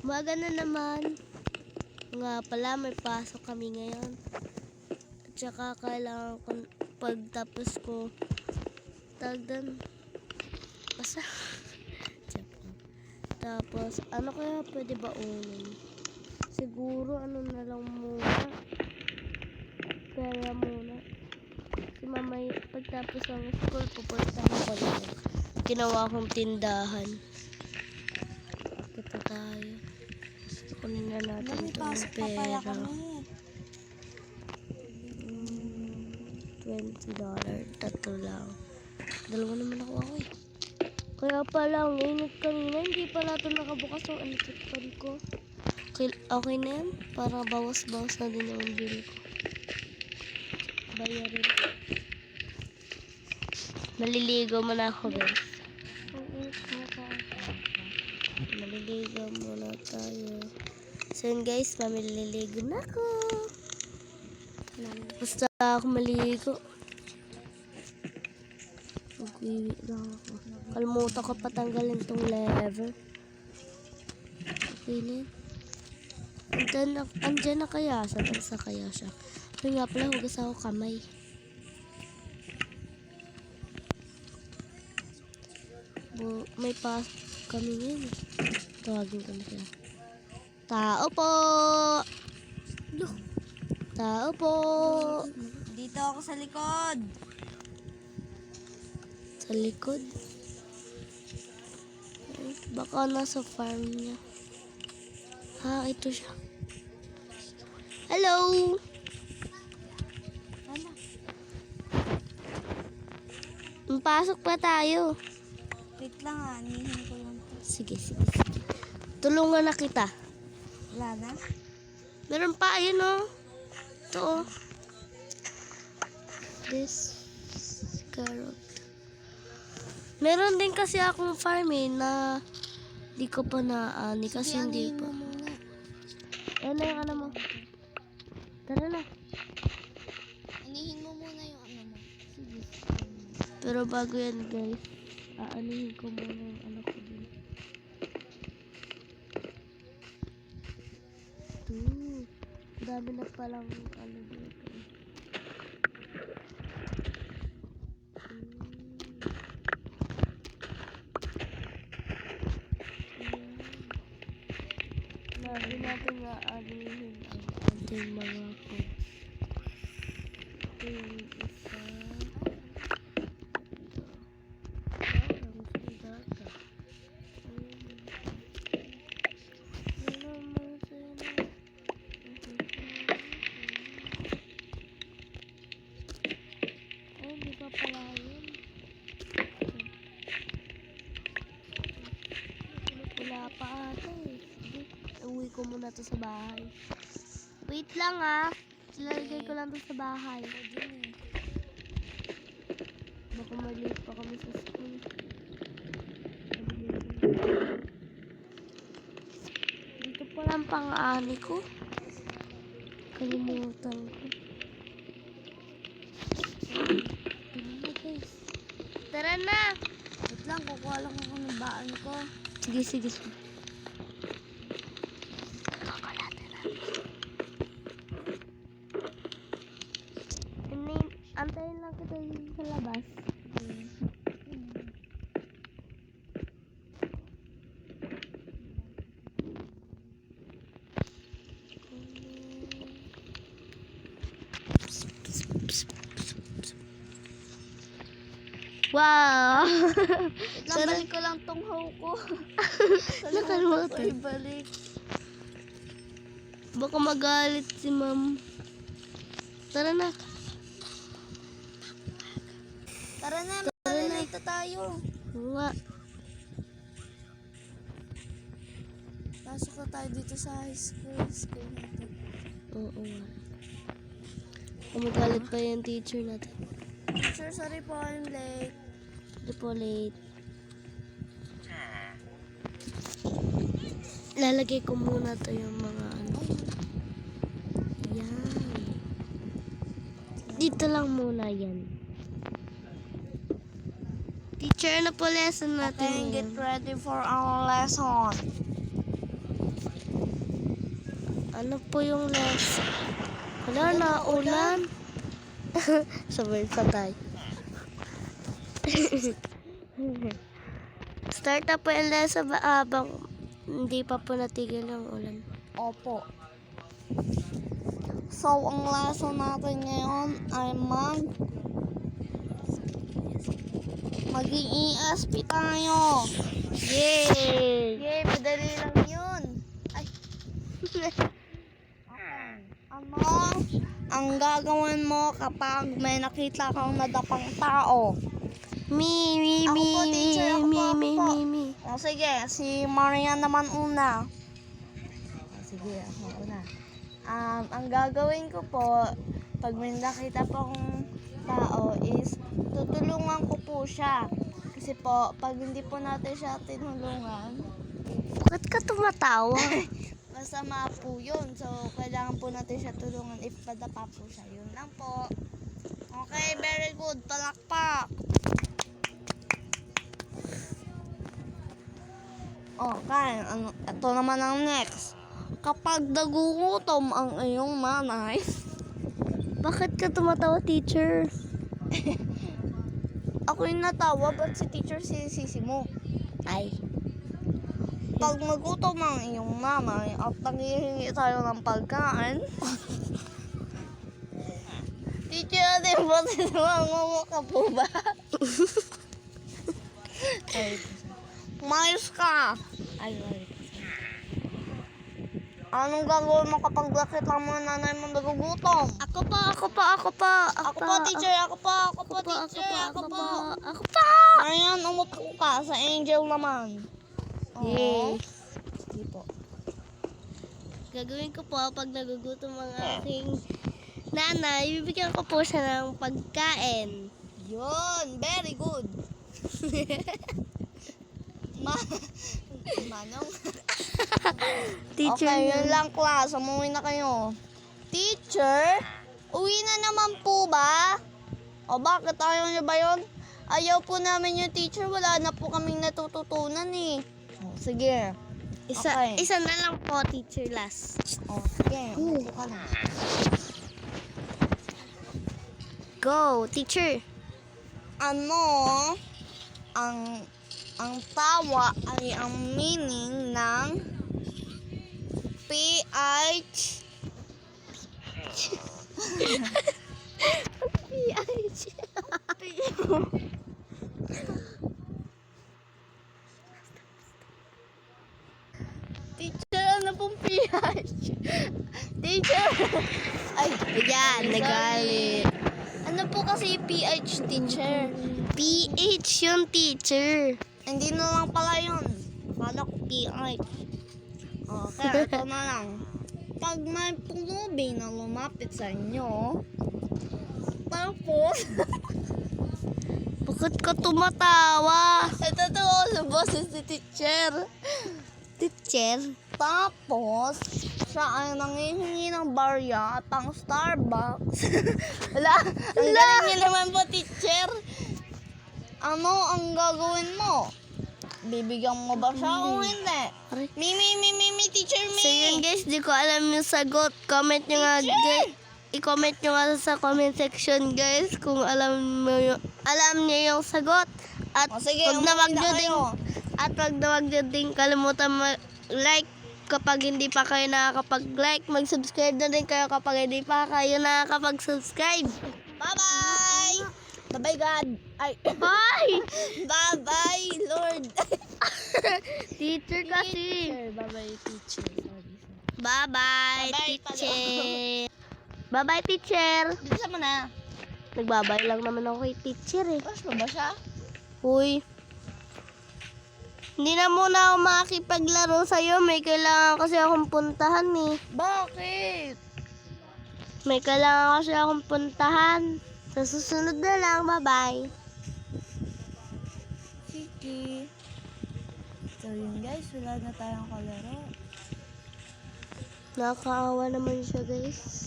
Umaga na naman. Nga pala, may pasok kami ngayon. At saka kailangan ko, pagtapos ko, tagdan. Basta. Tapos, ano kaya pwede ba unin? Siguro, ano na lang muna. Pera muna. Si mamay, pagtapos ng school, pupuntahan ko lang. Ginawa kong tindahan. Kita tayo. Kunin na natin itong pera. $20. Tatlo lang. Dalawa naman ako eh. Kaya pala, ang init kanina. Hindi pala ito nakabukas ng electric fan ko. Okay na yan. Para bawas-bawas na din yung bill ko. Bayarin. Naliligo muna ako, guys. Maliligo muna tayo. So yun guys, mamililigo na ako. Basta ako maligo. Mag-iwi lang ako. Kalimutan ko patanggalin tong lever. Okay na. Andyan na kaya siya. Basta kaya siya. Pero nga pala, hugas ako kamay. May pa kami ngayon. Tawagin ko na siya. Tao po! Tao po! Dito ako sa likod. Sa likod? Baka nasa farm niya. Ha, ito siya. Hello! Pasok pa tayo. Wait lang anihin ko lang. Sige. Tulungan na kita. Wala na? Meron pa, ayun o. Ito o. This carrot. Meron din kasi akong farm na di ko pa naani kasi hindi pa. Ayan na yung ano mo. Tara na. Anihin mo muna yung ano mo. Sige. Pero bago yan guys, aanihin ko muna yung ano ko din. Dami na palang ano dito. Lagi natin nga aanihin ang ating mga food. Ito yung isa. Wala pa ata eh. Sige, uwi ko muna to sa bahay. Wait lang Ilalagay ko lang to sa bahay. Baka maliit pa kami sa school. Dito pa lang pang-ani ko. Kalimutan ko. Tara na! Wait lang, kukuha lang ako ng baan ko. Sige. Antayin lang kita yung sa labas. Wow! Balik ko lang tong hoe ko. Nakalimutan. Ibalik. Baka magalit si ma'am. Tara na. Tara na, malilito tayo. Nga. Pasok na tayo dito sa high school. School natin. Oo nga. Magalit pa yung teacher natin. Teacher, sorry po, I'm late. Hindi po late. Lalagay ko muna to yung mga ano. Yan. Dito lang muna yan. Teacher, ano po lesson natin Okay, get ngayon? ready for our lesson. Ano po yung lesson? Wala na, ulan. Sabay patay. Start na po yung lesson habang hindi pa po natigil ang ulan. Opo. So, ang lesson natin ngayon ay maging ESP tayo. Yay! Yay, madali lang yun. Ay. Okay. Ano ang gagawin mo kapag may nakita kang nadapang tao? Me. Ako po, teacher. Ako po. Me. O sige, si Maria naman una. O, sige, ako una. Ang gagawin ko po, pag may nakita pong tao is, tutulungan ko po siya. Kasi po, pag hindi po natin siya tinulungan, Bakit ka tumatawa? masama po yun. So, kailangan po natin siya tulungan if padapa po siya. Yun lang po. Okay, very good. Palakpak. Okay, ito naman ang next. Kapag nagugutom ang iyong nanay, Bakit ka tumatawa, teacher? ako yung natawa, ba't si teacher sisi mo? Ay. Pag nagutom ang iyong nanay at nanghihingi tayo ng pagkain, teacher, din ba sinungo ka po ba? Mayos ka. Ay. Anong gagawin mo kapag nakita mo ang nanay mo nagugutom? Ako po, Teacher. Ako po. Ayan, umupo ka sa angel naman. Yay. Sige po. Gagawin ko po pag nagugutom ang aking nanay, bibigyan ko po siya ng pagkain. Yun, very good. Manong. Teacher, Okay, yun lang class. Umuwi na kayo. Teacher, uwi na naman po ba? O bakit ayaw niyo ba yun? Ayaw po namin yung teacher. Wala na po kaming natututunan eh. O, sige. Okay. isa na lang po, teacher, last. O, sige. Umupo ka na. Go, teacher. Ano ang tawa ay ang meaning ng PH. Teacher, ano pong PH? Teacher! Ay, Ayan, nagalit. ano po kasi PH, teacher? PH yung teacher. Hindi na lang pala yun. Kala ko PH. Okay, ito na lang. Pag may pulubi na lumapit sa inyo, tapos, Bakit ka tumatawa? ito to sa boses si teacher. Teacher? Tapos, siya ay nangihingi ng barya pang Starbucks. Wala, ang galing niya naman po, teacher. Ano ang gagawin mo? Bibigyan mo ba siya o hindi? Aray. Mi, teacher, mi. So yun guys, di ko alam yung sagot. Comment nyo nga Teacher! guys. I-comment nyo nga sa comment section guys kung alam niyo yung sagot. At O sige, wag na umuwi wag na nyo kayo. ding kalimutan like kapag hindi pa kayo nakakapag-like. Mag-subscribe na din kayo kapag hindi pa kayo nakakapag-subscribe. Bye-bye! Bye-bye, God. Ay, Bye! bye-bye, Lord. Teacher kasi. Bye-bye, teacher. Bye-bye, Bye-bye pala. teacher. Bye-bye, teacher. Bilisan mo na. Nagbabay lang naman ako kay teacher eh. Crush mo ba siya? Uy. Hindi na muna ako makipaglaro sa'yo. May kailangan kasi akong puntahan eh. Bakit? May kailangan kasi akong puntahan. Sa susunod na lang. Bye-bye. Sige. So yun guys, wala na tayong kalaro. Nakakaawa naman siya guys.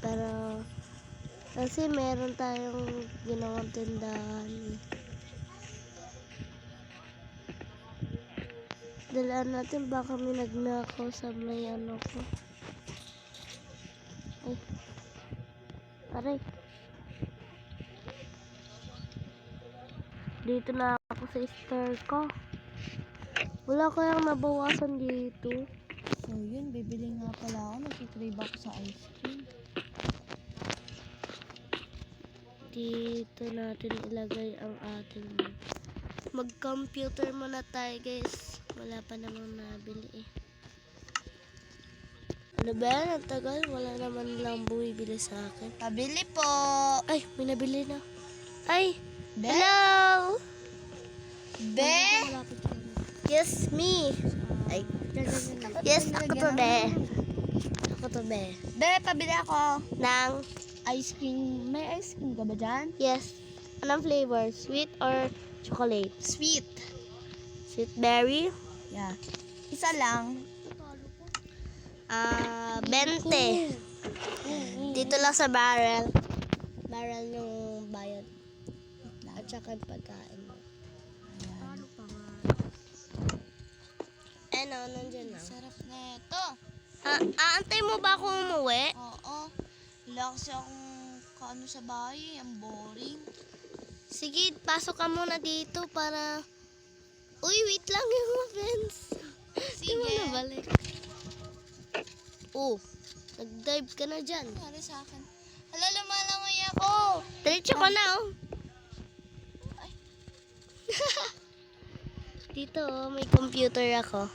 Pero kasi meron tayong ginawang tindahan eh. Dalaan natin, baka may nagnakaw sa may ano ko. Ay. Aray. Dito na ako sa store ko. Wala kayang nabawasan dito. So yun, bibili nga pala ako. Nagkikrave ako sa ice cream. Dito natin ilagay ang ating mag-computer muna tayo, guys. Wala pa namang nabili eh. Ano ba yan? Ang tagal. Wala naman lang bumibili sa akin. Pabili po. Ay, may nabili na. Ay! Be? Hello! Be? Yes, me. Ay. Yes, ako to, be. Ako to, be. Be, pabili ako. Nang, Ice cream. May ice cream ka ba dyan? yes. Anong flavor? Sweet or chocolate? Sweet. Sweet berry? Yeah. Isa lang. 20. Dito lang sa barrel. Barrel yung bayad. At saka yung pagkain mo. Ano, nandyan na. Sarap na ito. Aantay mo ba ako umuwi? Oo. Wala kasi akong kaano sa bahay. Ang boring. Sige, pasok ka muna dito para... Uy, wait lang yung muffins. Di mo Sige. na balik. Oh, nag-dive ka na dyan. Para sa akin. Hala, lumalangoy ako. Diretso ka na, oh. Dito, oh, may computer ako.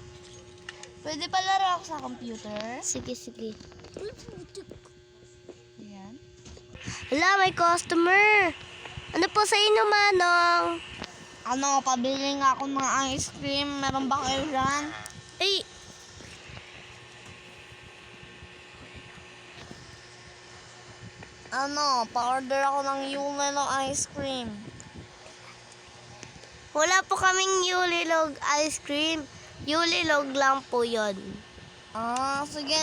Pwede pa laro ako sa computer? Sige, sige. Ayan. Hala, may customer. Ano po sa inyo, Manong? Ano, pabili nga ako ng mga ice cream. Meron ba kayo dyan? Ay, Ano, pa-order ako ng Yumelo ice cream. wala po kaming Yulilog ice cream. Yulilog lang po yon. Ah, sige.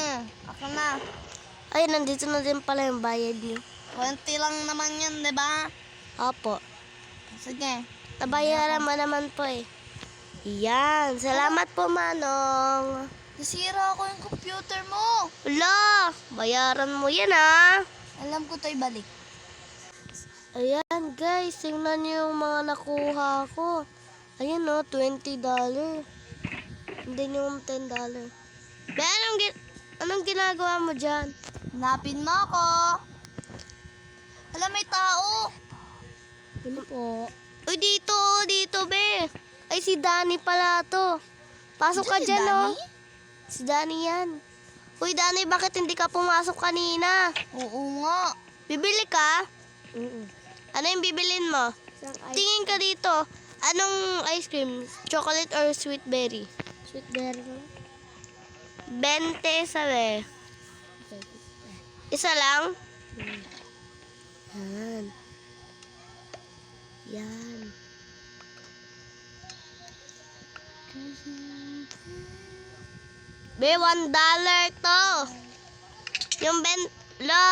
Ako na. Ay, nandito na din pala yung bayad niyo. 20 lang naman yan, di ba? Opo. Sige. Nabayaran mo naman po eh. Yan. Salamat po, Manong. Nasira ako yung computer mo. Wala. Bayaran mo yan, ah. Alam ko to'y balik. Ayan, guys. Tingnan niyo yung mga nakuha ko. Ayan, no. $20. Hindi yung $10. Be, anong ginagawa mo dyan? Hanapin mo ako. Alam, may tao. Ano po? Uy, dito, be. Ay, si Danny pala to. Pasok ka Diyan si dyan, Danny? oh. Si Danny yan. Uy, Danny, bakit hindi ka pumasok kanina? Oo nga. Bibili ka? Ano yung bibilin mo? Tingin ka dito. Anong ice cream? Chocolate or sweet berry? Sweet berry mo lang. 20 sabi. Isa lang? Yan. Yan. Be, $1 to. Yung lo.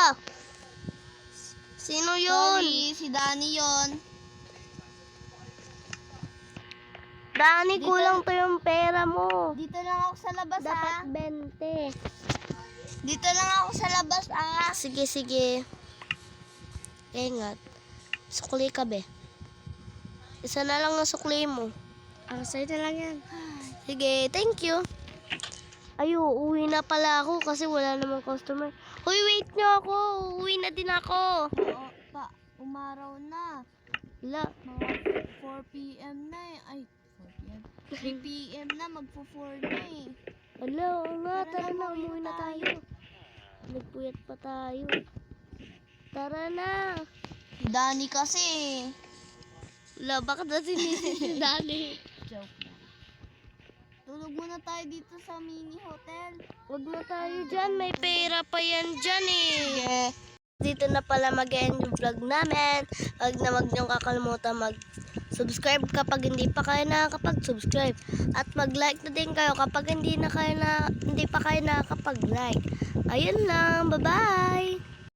Sino yun? Sorry, si Danny yon. Dani, Dito- kulang to yung pera mo. Dito lang ako sa labas, Dapat 20. Dito lang ako sa labas, Sige, sige. Ingat. Sukli ka, be. Isa na lang ang sukli mo. Sa'yo na lang yan. Sige, thank you. Ay, uuwi na pala ako kasi wala namang customer. Hoy, wait nyo ako. Uuwi na din ako. Oo, pa, umaraw na. Wala. Mga 4 p.m. na eh. Ay, 4 p.m. 3 p.m. na, magpo-4 na eh. Wala, oo nga. Tara na, umuwi umuwi na na tayo. Nagpuyat pa tayo. Tara na. Si Danny kasi. Wala, bakit natin si Dani? Joke na. Tulog muna tayo dito sa mini hotel. Huwag na tayo dyan. May pera pa yan dyan eh. Sige. Dito na pala mag-end yung vlog namin. Huwag niyong kakalimutan mag-subscribe kapag hindi pa kayo nakakapag-subscribe. At mag-like na din kayo kapag hindi pa kayo nakakapag-like. Ayun lang. Bye-bye!